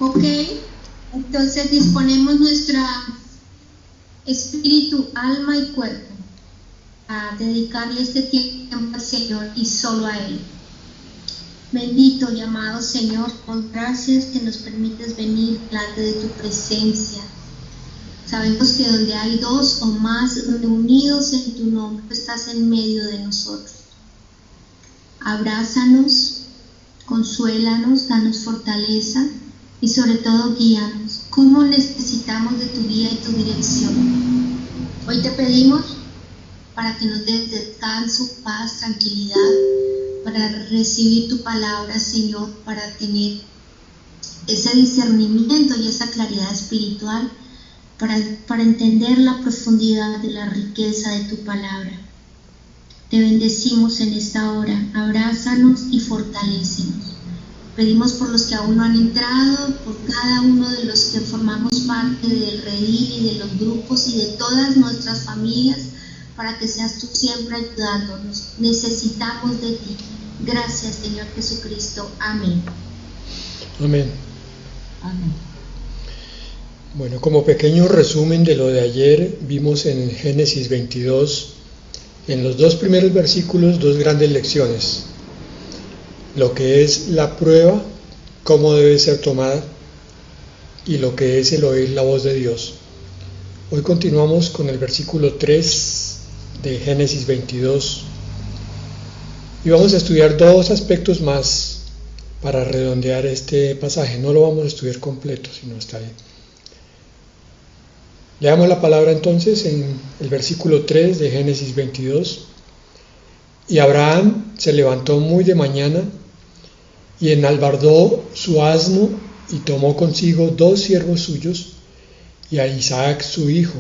Ok, entonces disponemos nuestra espíritu, alma y cuerpo a dedicarle este tiempo al Señor y solo a Él. Bendito y amado Señor, con gracias que nos permites venir delante de tu presencia. Sabemos que donde hay dos o más reunidos en tu nombre, estás en medio de nosotros. Abrázanos, consuélanos, danos fortaleza y sobre todo guíanos. ¿Cómo necesitamos de tu guía y tu dirección? Hoy te pedimos para que nos des descanso, paz, tranquilidad, para recibir tu palabra, Señor, para tener ese discernimiento y esa claridad espiritual, para entender la profundidad de la riqueza de tu palabra. Te bendecimos en esta hora, abrázanos y fortalécenos. Pedimos por los que aún no han entrado, por cada uno de los que formamos parte del redil y de los grupos y de todas nuestras familias, para que seas tú siempre ayudándonos. Necesitamos de ti. Gracias, Señor Jesucristo. Amén. Amén. Amén. Bueno, como pequeño resumen de lo de ayer, vimos en Génesis 22, en los dos primeros versículos, dos grandes lecciones. Lo que es la prueba, cómo debe ser tomada, y lo que es el oír la voz de Dios. Hoy continuamos con el versículo 3 de Génesis 22 y vamos a estudiar dos aspectos más para redondear este pasaje. No lo vamos a estudiar completo, sino hasta ahí. Leamos la palabra entonces en el versículo 3 de Génesis 22. Y Abraham se levantó muy de mañana y enalbardó su asno y tomó consigo 2 siervos suyos y a Isaac su hijo,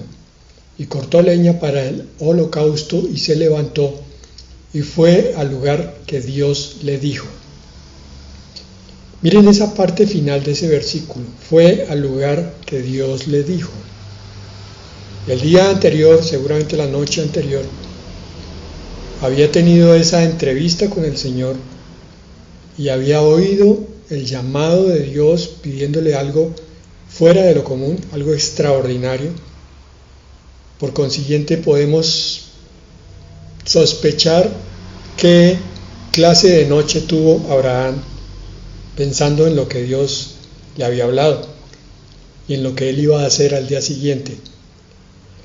y cortó leña para el holocausto y se levantó y fue al lugar que Dios le dijo. Miren esa parte final de ese versículo, fue al lugar que Dios le dijo. El día anterior, seguramente la noche anterior, había tenido esa entrevista con el Señor y había oído el llamado de Dios pidiéndole algo fuera de lo común, algo extraordinario. Por consiguiente, podemos sospechar qué clase de noche tuvo Abraham pensando en lo que Dios le había hablado y en lo que él iba a hacer al día siguiente.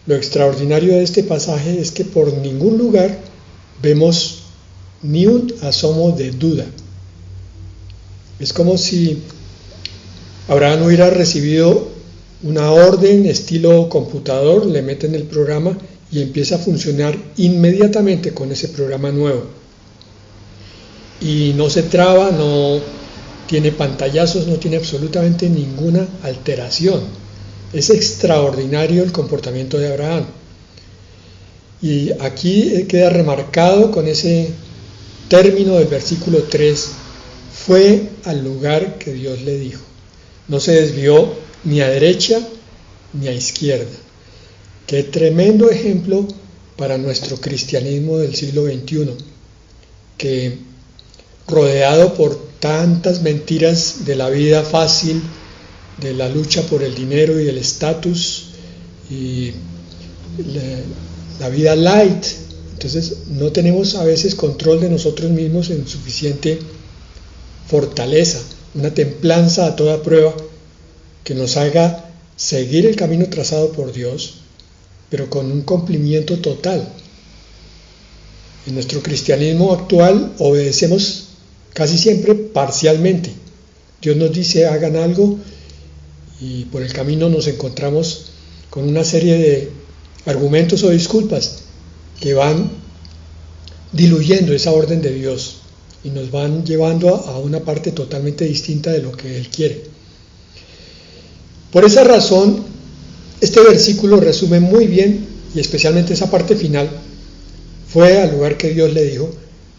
Lo extraordinario de este pasaje es que por ningún lugar vemos ni un asomo de duda. Es como si Abraham hubiera recibido una orden estilo computador, le meten el programa y empieza a funcionar inmediatamente con ese programa nuevo. Y no se traba, no tiene pantallazos, no tiene absolutamente ninguna alteración. Es extraordinario el comportamiento de Abraham. Y aquí queda remarcado con ese término del versículo 3, fue al lugar que Dios le dijo. No se desvió ni a derecha ni a izquierda. Qué tremendo ejemplo para nuestro cristianismo del siglo XXI, que rodeado por tantas mentiras de la vida fácil, de la lucha por el dinero y el estatus y la vida light, entonces no tenemos a veces control de nosotros mismos en suficiente fortaleza, una templanza a toda prueba que nos haga seguir el camino trazado por Dios, pero con un cumplimiento total. En nuestro cristianismo actual obedecemos casi siempre parcialmente. Dios nos dice hagan algo y por el camino nos encontramos con una serie de argumentos o disculpas que van diluyendo esa orden de Dios y nos van llevando a una parte totalmente distinta de lo que Él quiere. Por esa razón, este versículo resume muy bien, y especialmente esa parte final, fue al lugar que Dios le dijo,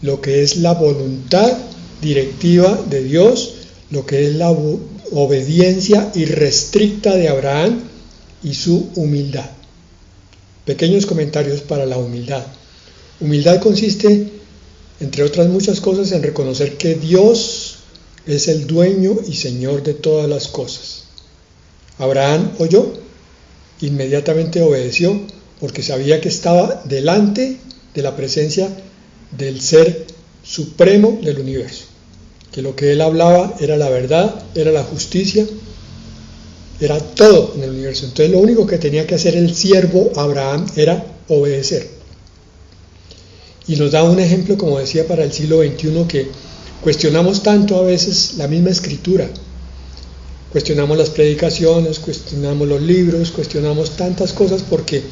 lo que es la voluntad directiva de Dios, lo que es la obediencia irrestricta de Abraham y su humildad. Pequeños comentarios para la humildad. Humildad consiste, entre otras muchas cosas, en reconocer que Dios es el dueño y señor de todas las cosas. Abraham oyó, inmediatamente obedeció, porque sabía que estaba delante de la presencia del Ser Supremo del universo, que lo que él hablaba era la verdad, era la justicia, era todo en el universo. Entonces lo único que tenía que hacer el siervo Abraham era obedecer. Y nos da un ejemplo, como decía, para el siglo XXI, que cuestionamos tanto a veces la misma escritura. Cuestionamos las predicaciones, cuestionamos los libros, cuestionamos tantas cosas porque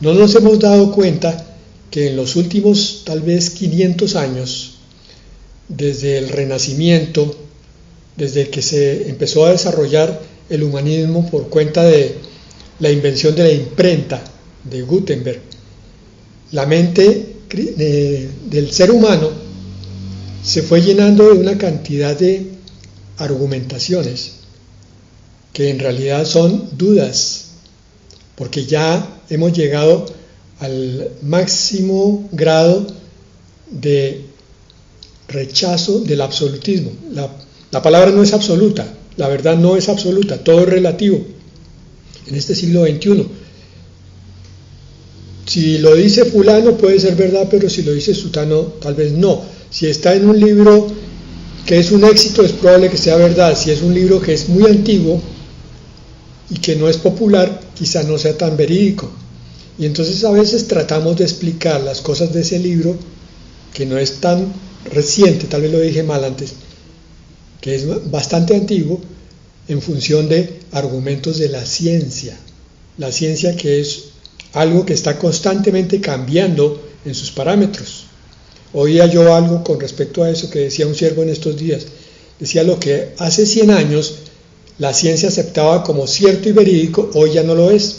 no nos hemos dado cuenta que en los últimos tal vez 500 años, desde el Renacimiento, desde que se empezó a desarrollar el humanismo por cuenta de la invención de la imprenta de Gutenberg, la mente del ser humano se fue llenando de una cantidad de argumentaciones que en realidad son dudas, porque ya hemos llegado al máximo grado de rechazo del absolutismo. La palabra no es absoluta, la verdad no es absoluta, todo es relativo en este siglo XXI. Si lo dice fulano puede ser verdad, pero si lo dice sutano tal vez no. Si está en un libro que es un éxito es probable que sea verdad. Si es un libro que es muy antiguo y que no es popular, quizá no sea tan verídico. Y entonces a veces tratamos de explicar las cosas de ese libro, que no es tan reciente, tal vez lo dije mal antes, que es bastante antiguo, en función de argumentos de la ciencia que es algo que está constantemente cambiando en sus parámetros. Oía yo algo con respecto a eso que decía un siervo en estos días. Decía lo que hace 100 años la ciencia aceptaba como cierto y verídico, hoy ya no lo es.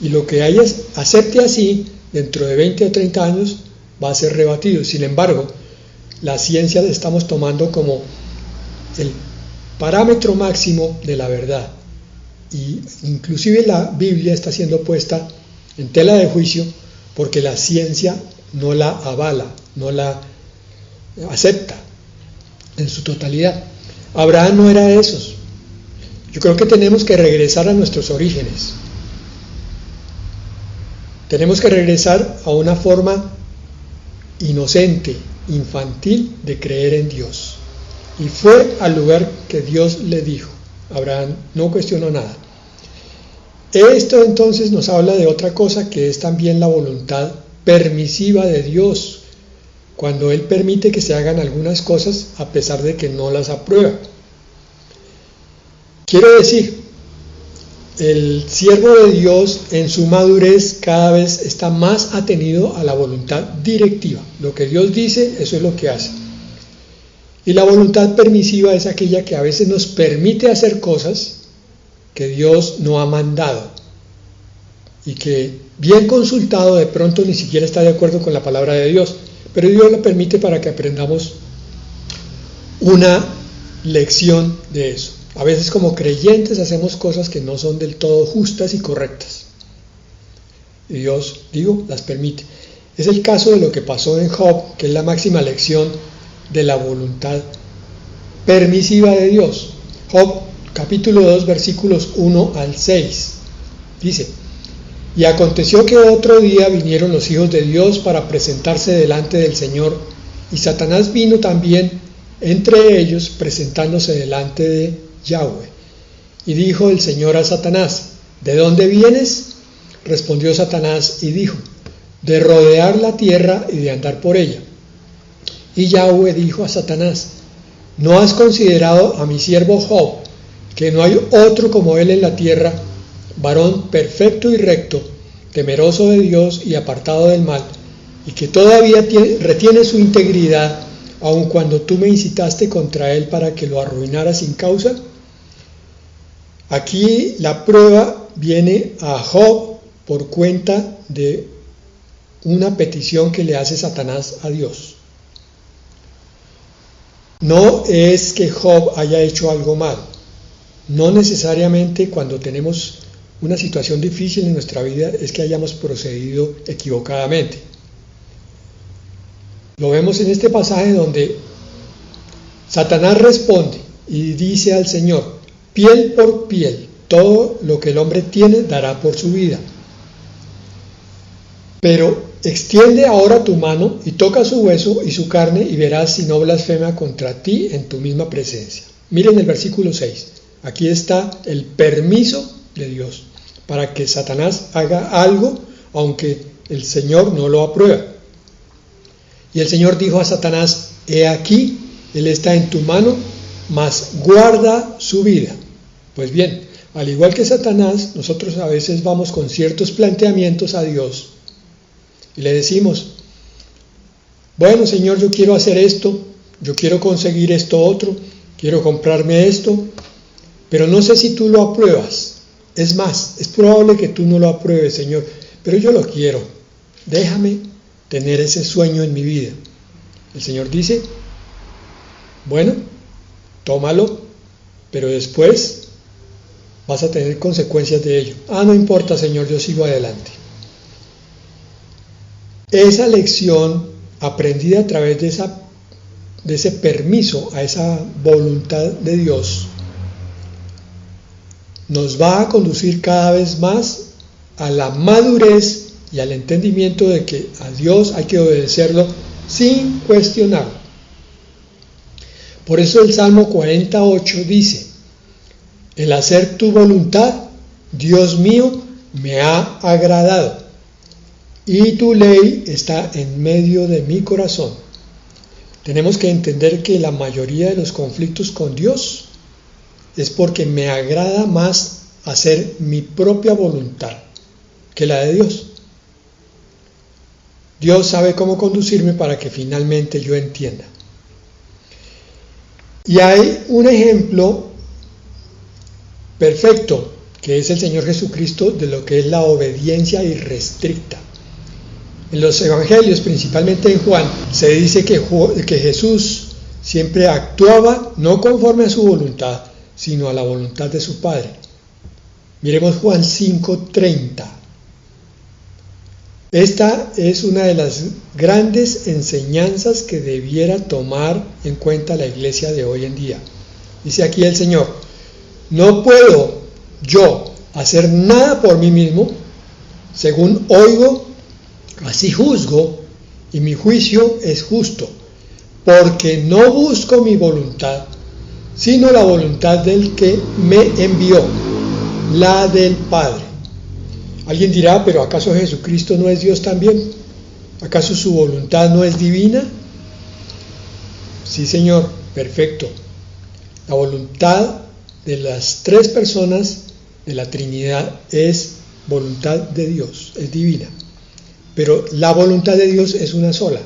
Y lo que acepte así, dentro de 20 o 30 años, va a ser rebatido. Sin embargo, la ciencia la estamos tomando como el parámetro máximo de la verdad. Y inclusive la Biblia está siendo puesta en tela de juicio porque la ciencia no la avala, no la acepta en su totalidad. Abraham no era de esos. Yo creo que tenemos que regresar a nuestros orígenes. Tenemos que regresar a una forma inocente, infantil de creer en Dios. Y fue al lugar que Dios le dijo. Abraham no cuestionó nada. Esto entonces nos habla de otra cosa que es también la voluntad permisiva de Dios, cuando Él permite que se hagan algunas cosas a pesar de que no las aprueba. Quiero decir, el siervo de Dios en su madurez cada vez está más atenido a la voluntad directiva. Lo que Dios dice, eso es lo que hace. Y la voluntad permisiva es aquella que a veces nos permite hacer cosas que Dios no ha mandado y que bien consultado de pronto ni siquiera está de acuerdo con la palabra de Dios, pero Dios lo permite para que aprendamos una lección de eso. A veces como creyentes hacemos cosas que no son del todo justas y correctas y Dios, las permite. Es el caso de lo que pasó en Job, que es la máxima lección de la voluntad permisiva de Dios. Job capítulo 2 versículos 1 al 6 dice: y aconteció que otro día vinieron los hijos de Dios para presentarse delante del Señor, y Satanás vino también entre ellos, presentándose delante de Yahweh. Y dijo el Señor a Satanás: ¿de dónde vienes? Respondió Satanás y dijo: de rodear la tierra y de andar por ella. Y Yahweh dijo a Satanás: ¿no has considerado a mi siervo Job, que no hay otro como él en la tierra, varón perfecto y recto, temeroso de Dios y apartado del mal, y que todavía retiene su integridad, aun cuando tú me incitaste contra él para que lo arruinara sin causa? Aquí la prueba viene a Job por cuenta de una petición que le hace Satanás a Dios. No es que Job haya hecho algo mal. No necesariamente cuando tenemos una situación difícil en nuestra vida es que hayamos procedido equivocadamente. Lo vemos en este pasaje donde Satanás responde y dice al Señor: piel por piel, todo lo que el hombre tiene dará por su vida. Pero extiende ahora tu mano y toca su hueso y su carne y verás si no blasfema contra ti en tu misma presencia. Miren el versículo 6. Aquí está el permiso de Dios para que Satanás haga algo, aunque el Señor no lo aprueba. Y el Señor dijo a Satanás: he aquí, él está en tu mano, mas guarda su vida. Pues bien, al igual que Satanás, nosotros a veces vamos con ciertos planteamientos a Dios y le decimos: bueno, Señor, yo quiero hacer esto, yo quiero conseguir esto otro, quiero comprarme esto, pero no sé si tú lo apruebas. Es más, es probable que tú no lo apruebes, Señor, pero yo lo quiero. Déjame tener ese sueño en mi vida. El Señor dice: bueno, tómalo, pero después vas a tener consecuencias de ello. No importa, Señor, yo sigo adelante. Esa lección aprendida a través de ese permiso a esa voluntad de Dios nos va a conducir cada vez más a la madurez y al entendimiento de que a Dios hay que obedecerlo sin cuestionarlo. Por eso el Salmo 48 dice: el hacer tu voluntad, Dios mío, me ha agradado, y tu ley está en medio de mi corazón. Tenemos que entender que la mayoría de los conflictos con Dios es porque me agrada más hacer mi propia voluntad que la de Dios. Dios sabe cómo conducirme para que finalmente yo entienda. Y hay un ejemplo perfecto, que es el Señor Jesucristo, de lo que es la obediencia irrestricta. En los evangelios, principalmente en Juan, se dice que Jesús siempre actuaba no conforme a su voluntad, sino a la voluntad de su Padre. Miremos Juan 5:30. Esta es una de las grandes enseñanzas que debiera tomar en cuenta la iglesia de hoy en día. Dice aquí el Señor: no puedo yo hacer nada por mí mismo, según oigo, así juzgo, y mi juicio es justo, porque no busco mi voluntad, sino la voluntad del que me envió, la del Padre. Alguien dirá: ¿pero acaso Jesucristo no es Dios también? ¿Acaso su voluntad no es divina? Sí, Señor, perfecto. La voluntad de las tres personas de la Trinidad es voluntad de Dios, es divina. Pero la voluntad de Dios es una sola,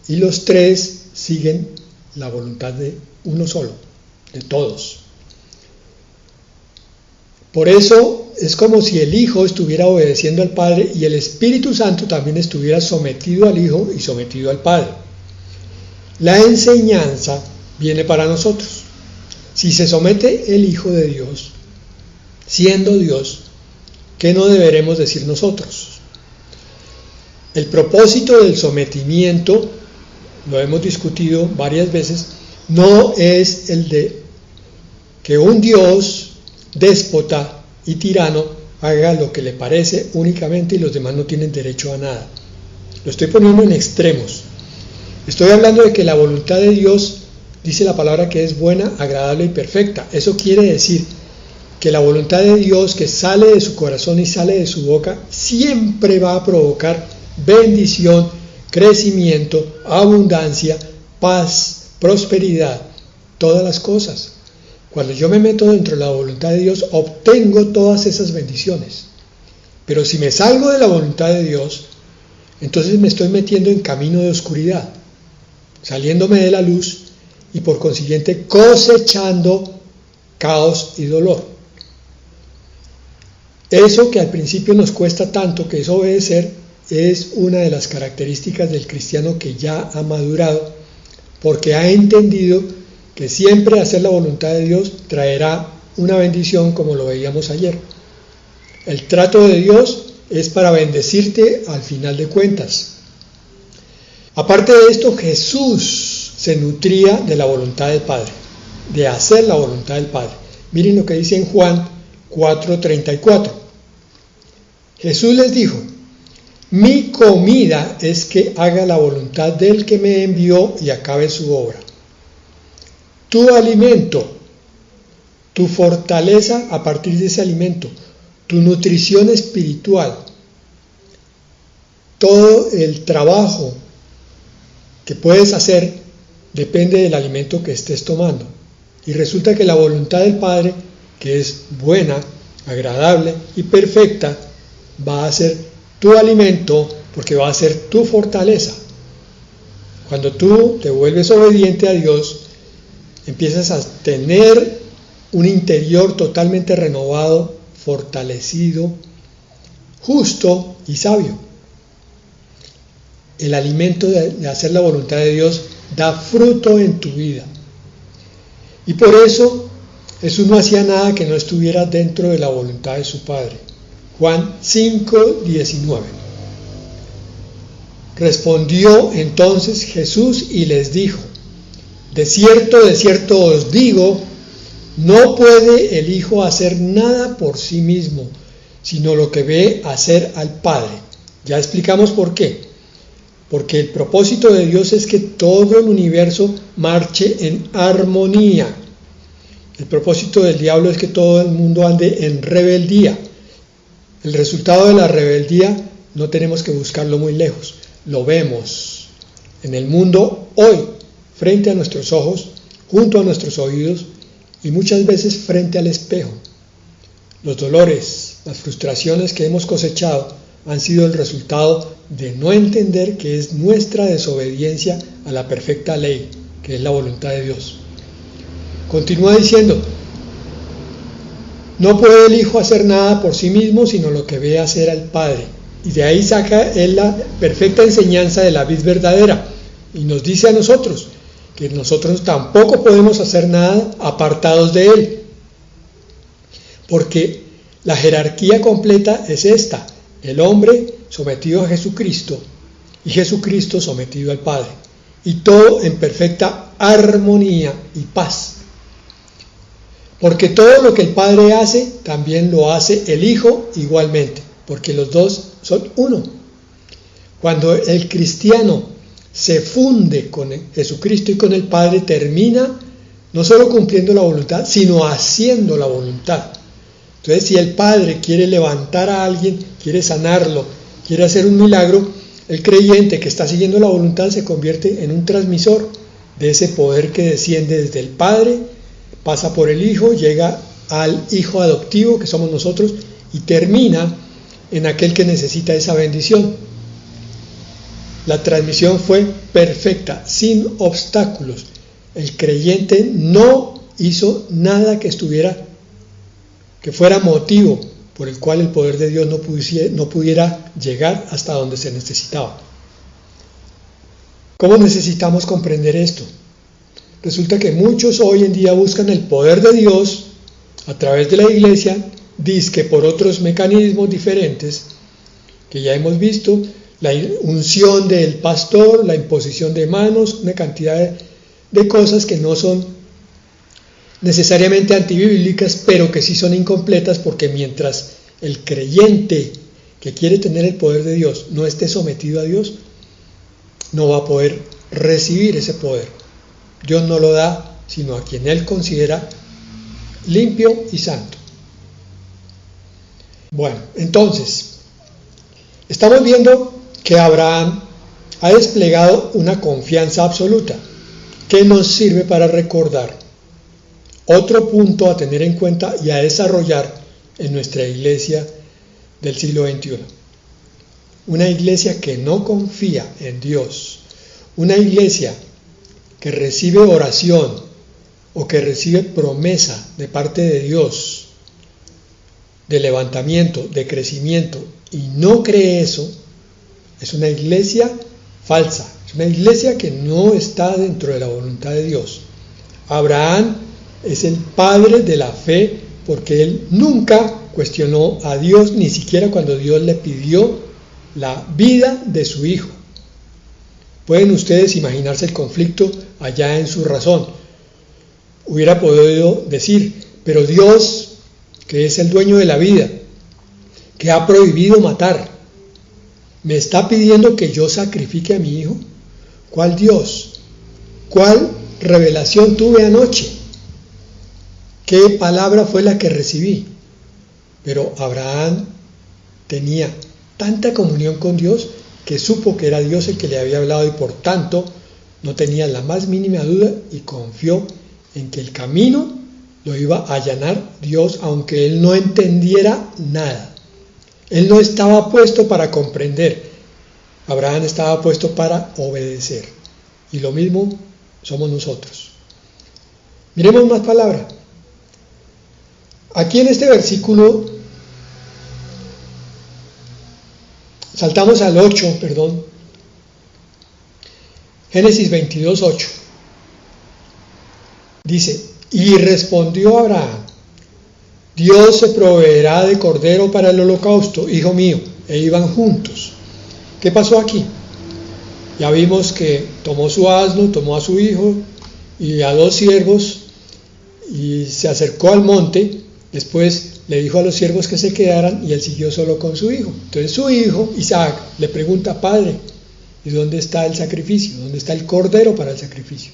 y los tres siguen la voluntad de uno solo, de todos. Por eso es como si el Hijo estuviera obedeciendo al Padre y el Espíritu Santo también estuviera sometido al Hijo y sometido al Padre. La enseñanza viene para nosotros. Si se somete el Hijo de Dios, siendo Dios, ¿qué no deberemos decir nosotros? El propósito del sometimiento, lo hemos discutido varias veces, no es el de que un Dios déspota y tirano haga lo que le parece únicamente y los demás no tienen derecho a nada. Lo estoy poniendo en extremos. Estoy hablando de que la voluntad de Dios, dice la palabra, que es buena, agradable y perfecta. Eso quiere decir que la voluntad de Dios que sale de su corazón y sale de su boca siempre va a provocar bendición, crecimiento, abundancia, paz, prosperidad, todas las cosas. Cuando yo me meto dentro de la voluntad de Dios, obtengo todas esas bendiciones. Pero si me salgo de la voluntad de Dios, entonces me estoy metiendo en camino de oscuridad, saliéndome de la luz y por consiguiente cosechando caos y dolor. Eso que al principio nos cuesta tanto, que es obedecer, es una de las características del cristiano que ya ha madurado, porque ha entendido que siempre hacer la voluntad de Dios traerá una bendición, como lo veíamos ayer. El trato de Dios es para bendecirte al final de cuentas. Aparte de esto, Jesús se nutría de la voluntad del Padre, de hacer la voluntad del Padre. Miren lo que dice en Juan 4:34. Jesús les dijo: mi comida es que haga la voluntad del que me envió y acabe su obra. Tu alimento, tu fortaleza a partir de ese alimento, tu nutrición espiritual, todo el trabajo que puedes hacer depende del alimento que estés tomando. Y resulta que la voluntad del Padre, que es buena, agradable y perfecta, va a ser tu alimento porque va a ser tu fortaleza. Cuando tú te vuelves obediente a Dios, empiezas a tener un interior totalmente renovado, fortalecido, justo y sabio. El alimento de hacer la voluntad de Dios da fruto en tu vida. Y por eso Jesús no hacía nada que no estuviera dentro de la voluntad de su Padre. Juan 5:19. Respondió entonces Jesús y les dijo: de cierto os digo, no puede el Hijo hacer nada por sí mismo, sino lo que ve hacer al Padre. Ya explicamos por qué. Porque el propósito de Dios es que todo el universo marche en armonía. El propósito del diablo es que todo el mundo ande en rebeldía. El resultado de la rebeldía no tenemos que buscarlo muy lejos. Lo vemos en el mundo hoy, frente a nuestros ojos, junto a nuestros oídos y muchas veces frente al espejo. Los dolores, las frustraciones que hemos cosechado han sido el resultado de no entender que es nuestra desobediencia a la perfecta ley, que es la voluntad de Dios. Continúa diciendo: no puede el Hijo hacer nada por sí mismo, sino lo que ve hacer al Padre. Y de ahí saca él la perfecta enseñanza de la vid verdadera. Y nos dice a nosotros que nosotros tampoco podemos hacer nada apartados de Él. Porque la jerarquía completa es esta: el hombre sometido a Jesucristo y Jesucristo sometido al Padre. Y todo en perfecta armonía y paz. Porque todo lo que el Padre hace, también lo hace el Hijo igualmente, porque los dos son uno. Cuando el cristiano se funde con Jesucristo y con el Padre, termina no solo cumpliendo la voluntad, sino haciendo la voluntad. Entonces, si el Padre quiere levantar a alguien, quiere sanarlo, quiere hacer un milagro, el creyente que está siguiendo la voluntad se convierte en un transmisor de ese poder que desciende desde el Padre, pasa por el Hijo, llega al Hijo adoptivo, que somos nosotros, y termina en aquel que necesita esa bendición. La transmisión fue perfecta, sin obstáculos. El creyente no hizo nada que fuera motivo por el cual el poder de Dios no pudiera llegar hasta donde se necesitaba. ¿Cómo necesitamos comprender esto? Resulta que muchos hoy en día buscan el poder de Dios a través de la iglesia, dizque por otros mecanismos diferentes que ya hemos visto, la unción del pastor, la imposición de manos, una cantidad de cosas que no son necesariamente antibíblicas, pero que sí son incompletas, porque mientras el creyente que quiere tener el poder de Dios no esté sometido a Dios, no va a poder recibir ese poder. Dios no lo da sino a quien Él considera limpio y santo. Bueno, entonces, estamos viendo que Abraham ha desplegado una confianza absoluta que nos sirve para recordar otro punto a tener en cuenta y a desarrollar en nuestra iglesia del siglo XXI. Una iglesia que no confía en Dios, una iglesia que recibe oración o que recibe promesa de parte de Dios, de levantamiento, de crecimiento, y no cree eso, es una iglesia falsa, es una iglesia que no está dentro de la voluntad de Dios. Abraham es el padre de la fe porque él nunca cuestionó a Dios, ni siquiera cuando Dios le pidió la vida de su hijo. Pueden ustedes imaginarse el conflicto allá en su razón. Hubiera podido decir, pero Dios, que es el dueño de la vida, que ha prohibido matar, ¿me está pidiendo que yo sacrifique a mi hijo? ¿Cuál Dios? ¿Cuál revelación tuve anoche? ¿Qué palabra fue la que recibí? Pero Abraham tenía tanta comunión con Dios que supo que era Dios el que le había hablado y por tanto no tenía la más mínima duda y confió en que el camino lo iba a allanar Dios, aunque él no entendiera nada. Él no estaba puesto para comprender. Abraham estaba puesto para obedecer. Y lo mismo somos nosotros. Miremos más palabras. Aquí en este versículo, saltamos al 8, Génesis 22, 8. Dice, y respondió Abraham, Dios se proveerá de cordero para el holocausto, hijo mío, e iban juntos. ¿Qué pasó aquí? Ya vimos que tomó su asno, tomó a su hijo y a 2 siervos y se acercó al monte. Después le dijo a los siervos que se quedaran y él siguió solo con su hijo. Entonces su hijo, Isaac, le pregunta, padre, ¿y dónde está el sacrificio? ¿Dónde está el cordero para el sacrificio?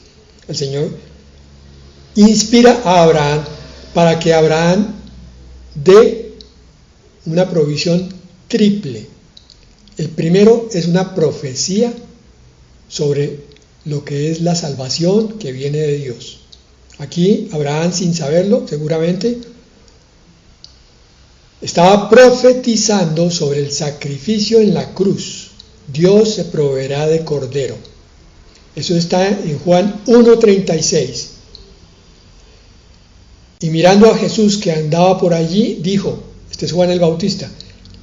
El Señor inspira a Abraham para que Abraham dé una provisión triple. El primero es una profecía sobre lo que es la salvación que viene de Dios. Aquí Abraham, sin saberlo, seguramente, estaba profetizando sobre el sacrificio en la cruz. Dios se proveerá de cordero. Eso está en Juan 1:36. Y mirando a Jesús que andaba por allí, dijo, este es Juan el Bautista,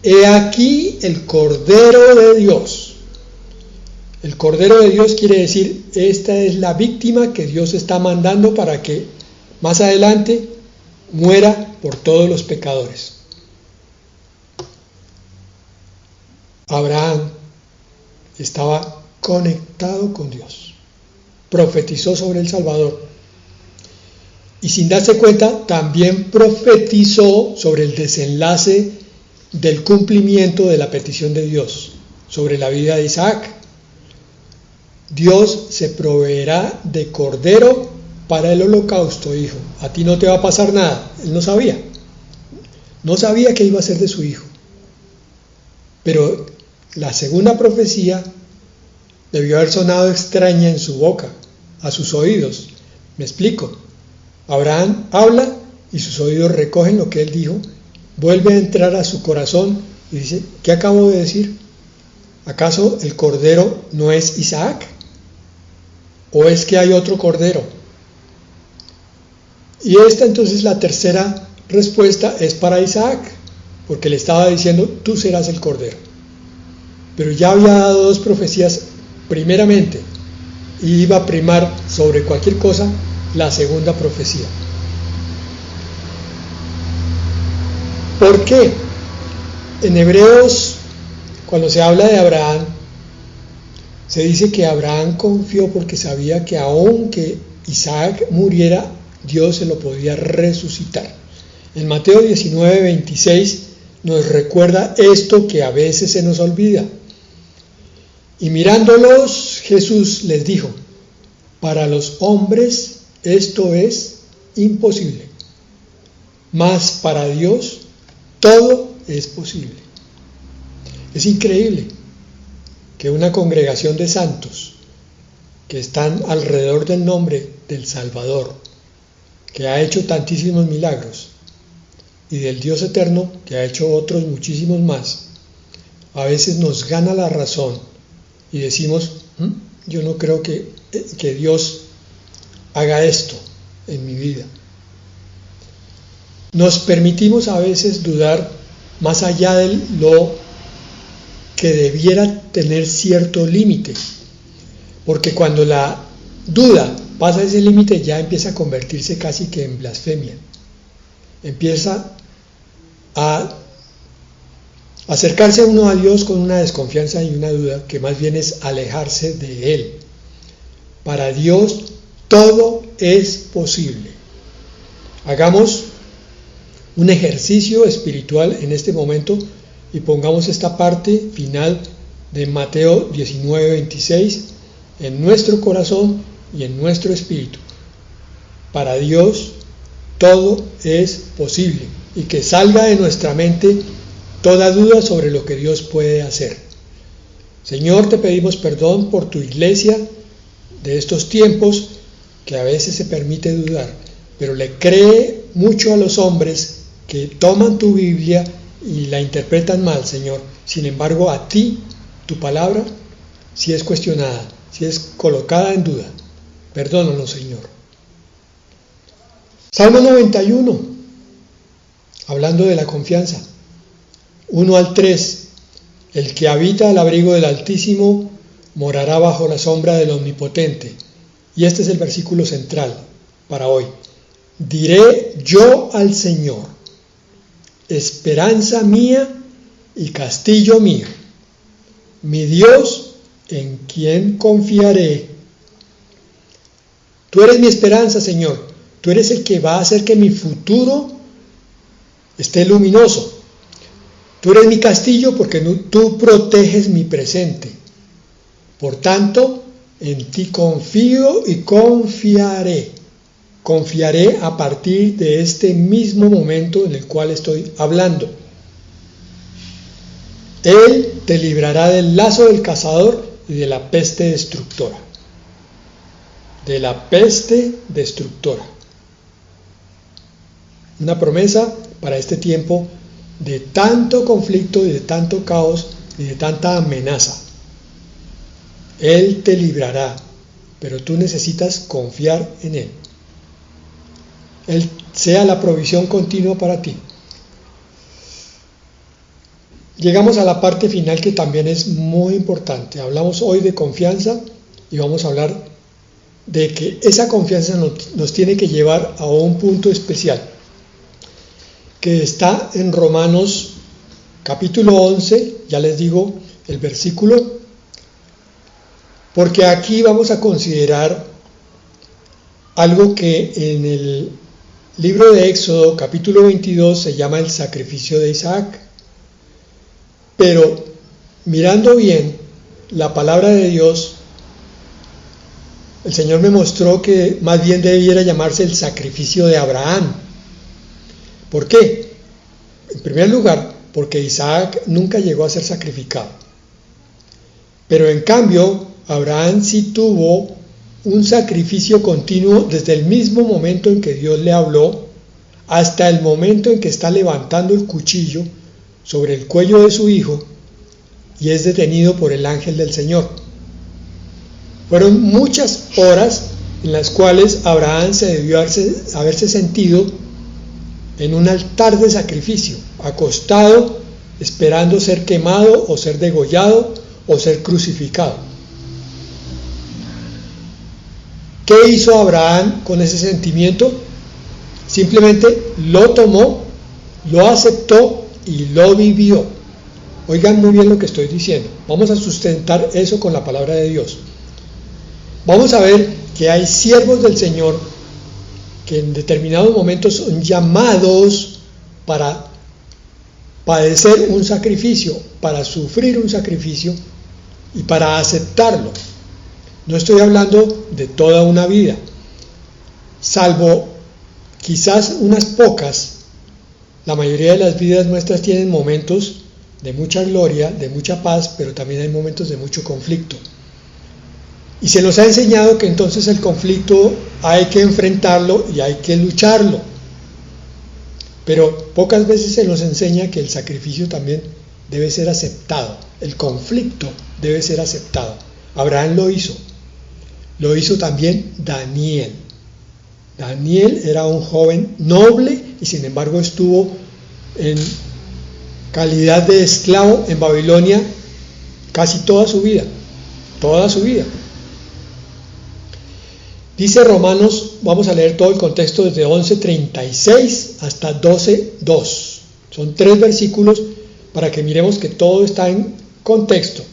he aquí el Cordero de Dios. El Cordero de Dios quiere decir, esta es la víctima que Dios está mandando para que más adelante muera por todos los pecadores. Abraham estaba conectado con Dios, profetizó sobre el Salvador y sin darse cuenta también profetizó sobre el desenlace del cumplimiento de la petición de Dios, sobre la vida de Isaac. Dios se proveerá de cordero para el holocausto, hijo. A ti no te va a pasar nada. Él no sabía qué iba a ser de su hijo. Pero la segunda profecía debió haber sonado extraña en su boca, a sus oídos. Me explico. Abraham habla y sus oídos recogen lo que él dijo, vuelve a entrar a su corazón y dice, ¿qué acabo de decir? ¿Acaso el cordero no es Isaac? ¿O es que hay otro cordero? Y esta entonces la tercera respuesta es para Isaac, porque le estaba diciendo, tú serás el cordero. Pero ya había dado 2 profecías primeramente, y iba a primar sobre cualquier cosa la segunda profecía. ¿Por qué? En Hebreos, cuando se habla de Abraham, se dice que Abraham confió porque sabía que aunque Isaac muriera, Dios se lo podía resucitar. En Mateo 19:26 nos recuerda esto que a veces se nos olvida. Y mirándolos, Jesús les dijo, para los hombres esto es imposible, mas para Dios todo es posible. Es increíble que una congregación de santos que están alrededor del nombre del Salvador, que ha hecho tantísimos milagros, y del Dios eterno, que ha hecho otros muchísimos más, a veces nos gana la razón y decimos, yo no creo que Dios haga esto en mi vida. Nos permitimos a veces dudar más allá de lo que debiera tener cierto límite, porque cuando la duda pasa ese límite ya empieza a convertirse casi que en blasfemia, empieza a Acercarse uno a Dios con una desconfianza y una duda, que más bien es alejarse de Él. Para Dios todo es posible. Hagamos un ejercicio espiritual en este momento y pongamos esta parte final de Mateo 19:26 en nuestro corazón y en nuestro espíritu. Para Dios todo es posible, y que salga de nuestra mente toda duda sobre lo que Dios puede hacer. Señor, te pedimos perdón por tu iglesia de estos tiempos, que a veces se permite dudar, pero le cree mucho a los hombres que toman tu Biblia y la interpretan mal, Señor. Sin embargo, a ti, tu palabra, si es cuestionada, si es colocada en duda. Perdónanos, Señor. Salmo 91, hablando de la confianza. 1 al 3. El que habita al abrigo del Altísimo morará bajo la sombra del Omnipotente. Y este es el versículo central para hoy. Diré yo al Señor, esperanza mía y castillo mío, mi Dios en quien confiaré. Tú eres mi esperanza, Señor. Tú eres el que va a hacer que mi futuro esté luminoso. Tú eres mi castillo porque tú proteges mi presente. Por tanto, en ti confío y confiaré. Confiaré a partir de este mismo momento en el cual estoy hablando. Él te librará del lazo del cazador y de la peste destructora. De la peste destructora. Una promesa para este tiempo de tanto conflicto y de tanto caos y de tanta amenaza. Él te librará, pero tú necesitas confiar en Él. Él sea la provisión continua para ti. Llegamos a la parte final, que también es muy importante. Hablamos hoy de confianza y vamos a hablar de que esa confianza nos tiene que llevar a un punto especial, que está en Romanos capítulo 11, ya les digo el versículo, porque aquí vamos a considerar algo que en el libro de Éxodo capítulo 22 se llama el sacrificio de Isaac. Pero mirando bien la palabra de Dios, el Señor me mostró que más bien debiera llamarse el sacrificio de Abraham. ¿Por qué? En primer lugar, porque Isaac nunca llegó a ser sacrificado. Pero en cambio, Abraham sí tuvo un sacrificio continuo desde el mismo momento en que Dios le habló hasta el momento en que está levantando el cuchillo sobre el cuello de su hijo y es detenido por el ángel del Señor. Fueron muchas horas en las cuales Abraham se debió haberse sentido en un altar de sacrificio, acostado, esperando ser quemado o ser degollado o ser crucificado. ¿Qué hizo Abraham con ese sentimiento? Simplemente lo tomó, lo aceptó y lo vivió. Oigan muy bien lo que estoy diciendo. Vamos a sustentar eso con la palabra de Dios. Vamos a ver que hay siervos del Señor que en determinados momentos son llamados para padecer un sacrificio, para sufrir un sacrificio y para aceptarlo. No estoy hablando de toda una vida, salvo quizás unas pocas. La mayoría de las vidas nuestras tienen momentos de mucha gloria, de mucha paz, pero también hay momentos de mucho conflicto. Y se nos ha enseñado que entonces el conflicto hay que enfrentarlo y hay que lucharlo. Pero pocas veces se nos enseña que el sacrificio también debe ser aceptado, el conflicto debe ser aceptado. Abraham lo hizo. Lo hizo también Daniel. Daniel era un joven noble y sin embargo estuvo en calidad de esclavo en Babilonia casi toda su vida. Dice Romanos, vamos a leer todo el contexto desde 11:36 hasta 12:2. Son 3 versículos para que miremos que todo está en contexto.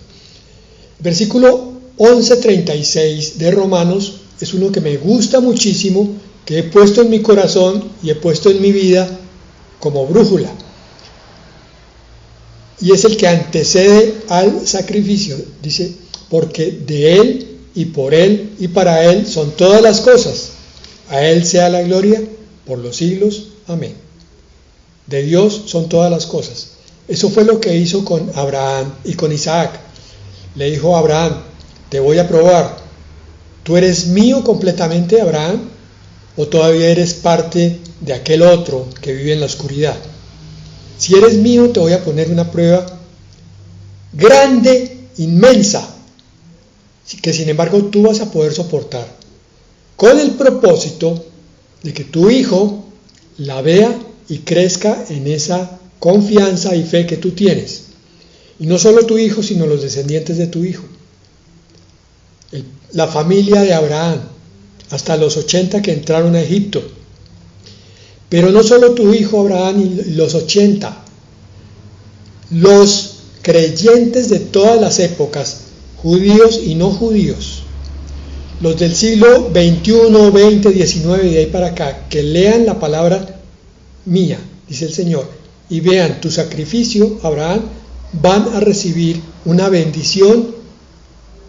Versículo 11:36 de Romanos es uno que me gusta muchísimo, que he puesto en mi corazón y he puesto en mi vida como brújula. Y es el que antecede al sacrificio. Dice, porque de Él y por Él y para Él son todas las cosas. A Él sea la gloria por los siglos. Amén. De Dios son todas las cosas. Eso fue lo que hizo con Abraham y con Isaac. Le dijo a Abraham, te voy a probar. ¿Tú eres mío completamente, Abraham? ¿O todavía eres parte de aquel otro que vive en la oscuridad? Si eres mío, te voy a poner una prueba grande, inmensa, que sin embargo tú vas a poder soportar, con el propósito de que tu hijo la vea y crezca en esa confianza y fe que tú tienes. Y no solo tu hijo, sino los descendientes de tu hijo. La familia de Abraham, hasta los 80 que entraron a Egipto. Pero no solo tu hijo Abraham y los 80, los creyentes de todas las épocas, judíos y no judíos, los del siglo XXI, 20, 19 y de ahí para acá, que lean la palabra mía, dice el Señor, y vean tu sacrificio, Abraham, van a recibir una bendición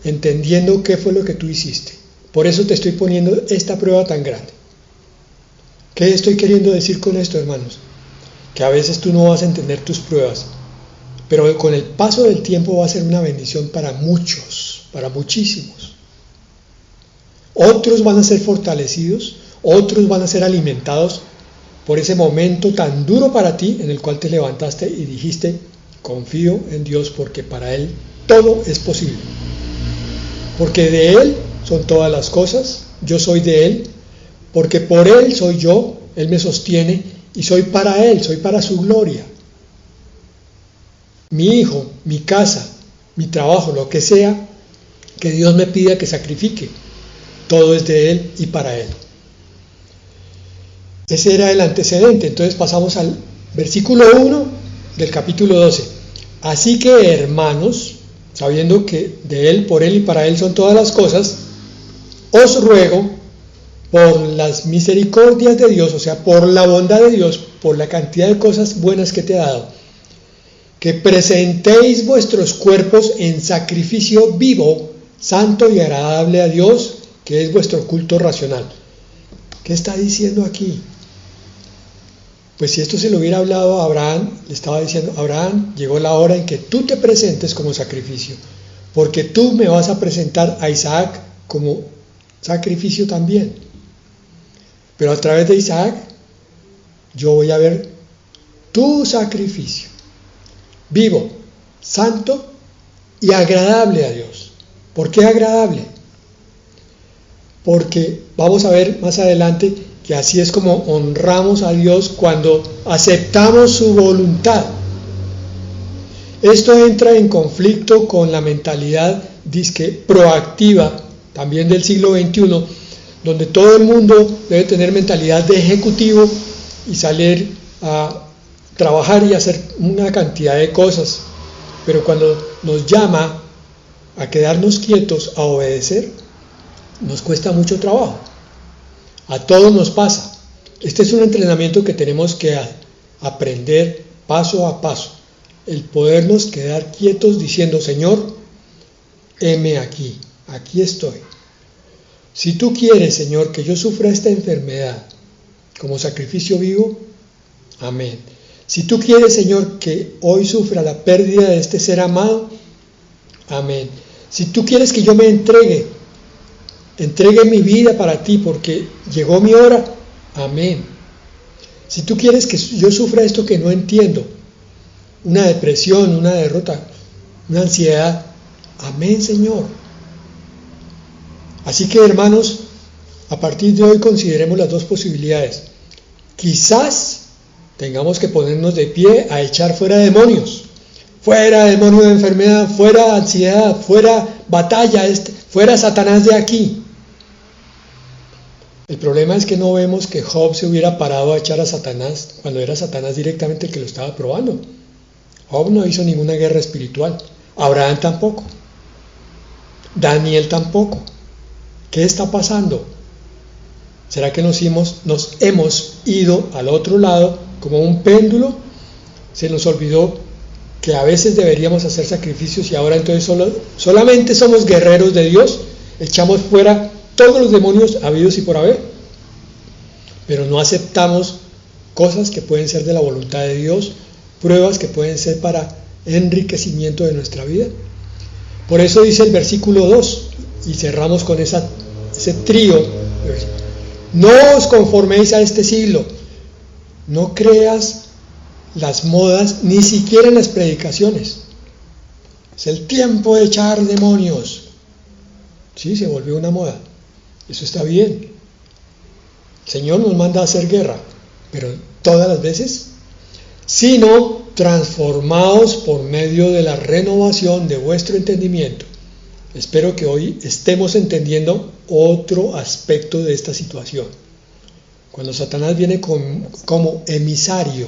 entendiendo qué fue lo que tú hiciste. Por eso te estoy poniendo esta prueba tan grande. ¿Qué estoy queriendo decir con esto, hermanos? Que a veces tú no vas a entender tus pruebas, pero con el paso del tiempo va a ser una bendición para muchos, para muchísimos. Otros van a ser fortalecidos, otros van a ser alimentados por ese momento tan duro para ti en el cual te levantaste y dijiste, confío en Dios porque para Él todo es posible. Porque de Él son todas las cosas, yo soy de Él, porque por Él soy yo, Él me sostiene y soy para Él, soy para su gloria. Mi hijo, mi casa, mi trabajo, lo que sea, que Dios me pida que sacrifique, todo es de Él y para Él. Ese era el antecedente. Entonces pasamos al versículo 1 del capítulo 12. Así que, hermanos, sabiendo que de Él, por Él y para Él son todas las cosas, os ruego por las misericordias de Dios, o sea, por la bondad de Dios, por la cantidad de cosas buenas que te ha dado, que presentéis vuestros cuerpos en sacrificio vivo, santo y agradable a Dios, que es vuestro culto racional. ¿Qué está diciendo aquí? Pues si esto se lo hubiera hablado a Abraham, le estaba diciendo, Abraham, llegó la hora en que tú te presentes como sacrificio, porque tú me vas a presentar a Isaac como sacrificio también. Pero a través de Isaac, yo voy a ver tu sacrificio, vivo, santo y agradable a Dios. ¿Por qué agradable? Porque vamos a ver más adelante que así es como honramos a Dios cuando aceptamos su voluntad. Esto entra en conflicto con la mentalidad disque proactiva, también del siglo XXI, donde todo el mundo debe tener mentalidad de ejecutivo y salir a trabajar y hacer una cantidad de cosas. Pero cuando nos llama a quedarnos quietos, a obedecer, nos cuesta mucho trabajo. A todos nos pasa. Este es un entrenamiento que tenemos que aprender paso a paso. El podernos quedar quietos diciendo, Señor, heme aquí, aquí estoy. Si tú quieres, Señor, que yo sufra esta enfermedad como sacrificio vivo, amén. Si tú quieres, Señor, que hoy sufra la pérdida de este ser amado, amén. Si tú quieres que yo me entregue mi vida para ti porque llegó mi hora, amén. Si tú quieres que yo sufra esto que no entiendo, una depresión, una derrota, una ansiedad, amén, Señor. Así que, hermanos, a partir de hoy consideremos las dos posibilidades. Quizás tengamos que ponernos de pie a echar fuera demonios. Fuera demonio de enfermedad, fuera ansiedad, fuera batalla, fuera Satanás de aquí. El problema es que no vemos que Job se hubiera parado a echar a Satanás cuando era Satanás directamente el que lo estaba probando. Job no hizo ninguna guerra espiritual. Abraham tampoco. Daniel tampoco. ¿Qué está pasando? ¿Será que nos hemos ido al otro lado como un péndulo? Se nos olvidó que a veces deberíamos hacer sacrificios y ahora entonces solamente somos guerreros de Dios. Echamos fuera todos los demonios habidos y por haber, pero no aceptamos cosas que pueden ser de la voluntad de Dios, pruebas que pueden ser para enriquecimiento de nuestra vida. Por eso dice el versículo 2, y cerramos con ese trío: no os conforméis a este siglo, no creas las modas, ni siquiera en las predicaciones. Es el tiempo de echar demonios. Sí, se volvió una moda. Eso está bien. El Señor nos manda a hacer guerra, pero todas las veces, sino transformaos por medio de la renovación de vuestro entendimiento. Espero que hoy estemos entendiendo otro aspecto de esta situación. Cuando Satanás viene como emisario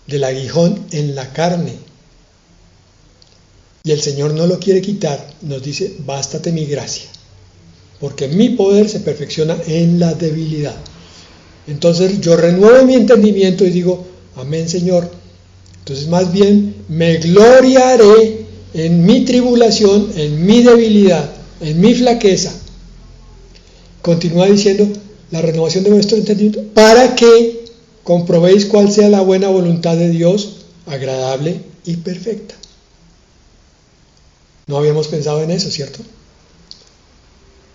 del aguijón en la carne, y el Señor no lo quiere quitar, nos dice: bástate mi gracia, porque mi poder se perfecciona en la debilidad. Entonces yo renuevo mi entendimiento y digo: amén, Señor. Entonces más bien me gloriaré en mi tribulación, en mi debilidad, en mi flaqueza. Continúa diciendo: la renovación de vuestro entendimiento, para que comprobéis cuál sea la buena voluntad de Dios, agradable y perfecta. No habíamos pensado en eso, ¿cierto?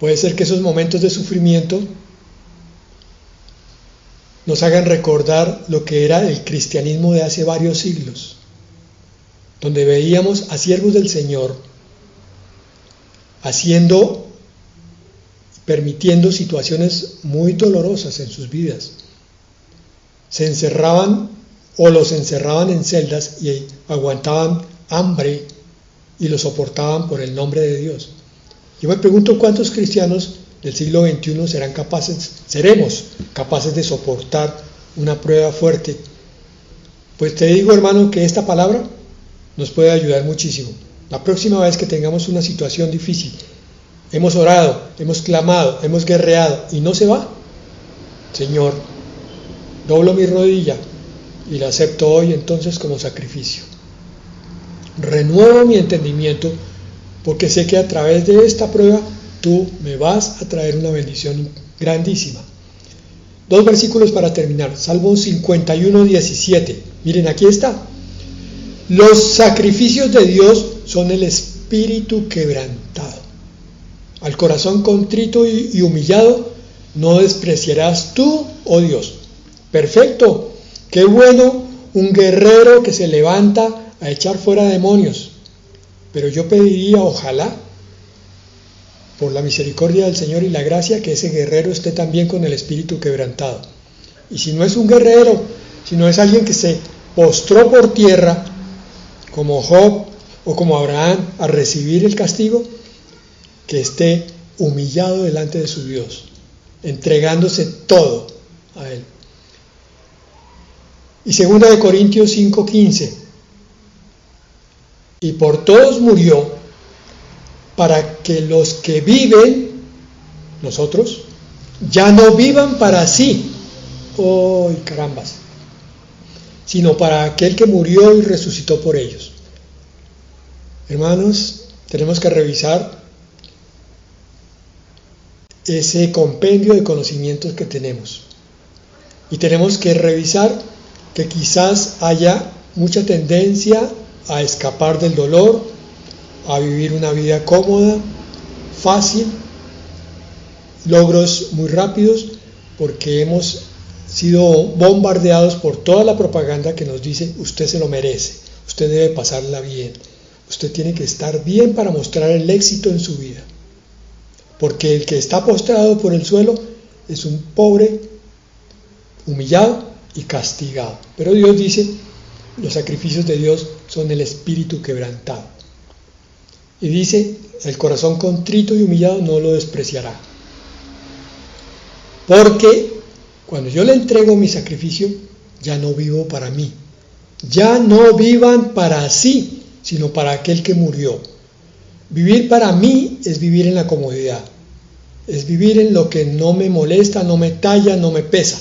Puede ser que esos momentos de sufrimiento nos hagan recordar lo que era el cristianismo de hace varios siglos, donde veíamos a siervos del Señor permitiendo situaciones muy dolorosas en sus vidas. Se encerraban o los encerraban en celdas y aguantaban hambre y lo soportaban por el nombre de Dios. Yo me pregunto cuántos cristianos del siglo XXI seremos capaces de soportar una prueba fuerte. Pues te digo, hermano, que esta palabra nos puede ayudar muchísimo. La próxima vez que tengamos una situación difícil, hemos orado, hemos clamado, hemos guerreado y no se va, Señor, doblo mi rodilla y la acepto hoy entonces como sacrificio. Renuevo mi entendimiento, porque sé que a través de esta prueba tú me vas a traer una bendición grandísima. 2 versículos para terminar. Salmo 51, 17. Miren, aquí está. Los sacrificios de Dios son el espíritu quebrantado. Al corazón contrito y humillado no despreciarás tú, oh Dios. Perfecto. Qué bueno un guerrero que se levanta a echar fuera demonios. Pero yo pediría, ojalá, por la misericordia del Señor y la gracia, que ese guerrero esté también con el espíritu quebrantado. Y si no es un guerrero, si no es alguien que se postró por tierra, como Job o como Abraham, a recibir el castigo, que esté humillado delante de su Dios, entregándose todo a Él. Y 2 Corintios 5:15. Y por todos murió, para que los que viven, nosotros, ya no vivan para sí, ¡ay, carambas!, sino para aquel que murió y resucitó por ellos. Hermanos, tenemos que revisar ese compendio de conocimientos que tenemos. Y tenemos que revisar que quizás haya mucha tendencia a escapar del dolor, a vivir una vida cómoda, fácil, logros muy rápidos, porque hemos sido bombardeados por toda la propaganda que nos dice: usted se lo merece, usted debe pasarla bien, usted tiene que estar bien para mostrar el éxito en su vida. Porque el que está postrado por el suelo es un pobre, humillado y castigado. Pero Dios dice: los sacrificios de Dios son el espíritu quebrantado. Y dice: el corazón contrito y humillado no lo despreciará. Porque cuando yo le entrego mi sacrificio, ya no vivo para mí, Ya no vivan para sí, sino para aquel que murió. Vivir para mí es vivir en la comodidad, es vivir en lo que no me molesta, no me talla, no me pesa.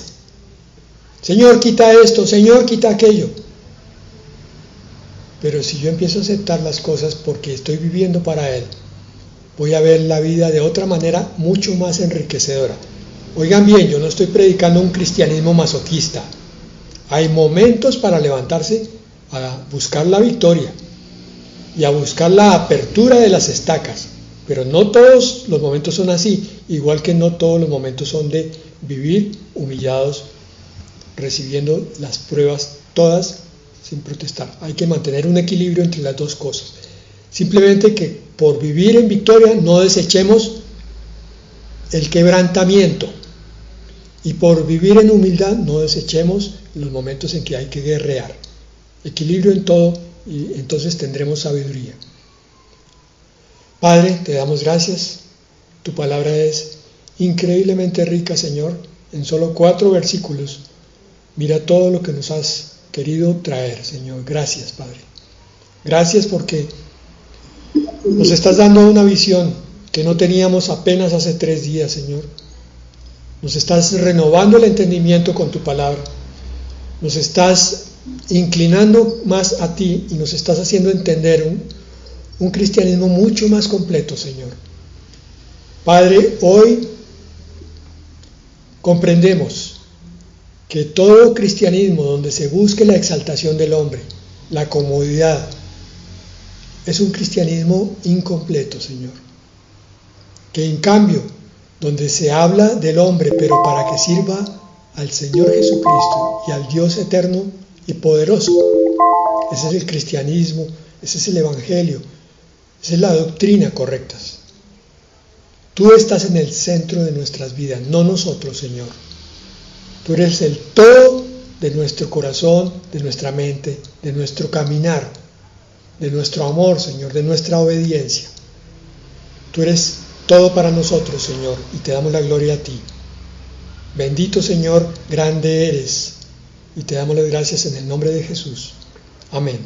Señor, quita esto, Señor, quita aquello. Pero si yo empiezo a aceptar las cosas porque estoy viviendo para Él, voy a ver la vida de otra manera mucho más enriquecedora. Oigan bien, yo no estoy predicando un cristianismo masoquista. Hay momentos para levantarse a buscar la victoria y a buscar la apertura de las estacas, pero no todos los momentos son así, igual que no todos los momentos son de vivir humillados, recibiendo las pruebas todas sin protestar. Hay que mantener un equilibrio entre las dos cosas. Simplemente que por vivir en victoria no desechemos el quebrantamiento, y por vivir en humildad no desechemos los momentos en que hay que guerrear. Equilibrio en todo, y entonces tendremos sabiduría. Padre, te damos gracias. Tu palabra es increíblemente rica, Señor. En solo 4 versículos, mira todo lo que nos has querido traer, Señor. Gracias, Padre. Gracias porque nos estás dando una visión que no teníamos apenas hace 3 días, Señor. Nos estás renovando el entendimiento con tu palabra. Nos estás inclinando más a ti y nos estás haciendo entender un cristianismo mucho más completo, Señor. Padre, hoy comprendemos que todo cristianismo donde se busque la exaltación del hombre, la comodidad, es un cristianismo incompleto, Señor. Que en cambio, donde se habla del hombre, pero para que sirva al Señor Jesucristo y al Dios eterno y poderoso, ese es el cristianismo, ese es el evangelio, esa es la doctrina correcta. Tú estás en el centro de nuestras vidas, no nosotros, Señor. Tú eres el todo de nuestro corazón, de nuestra mente, de nuestro caminar, de nuestro amor, Señor, de nuestra obediencia. Tú eres todo para nosotros, Señor, y te damos la gloria a ti. Bendito, Señor, grande eres, y te damos las gracias en el nombre de Jesús. Amén.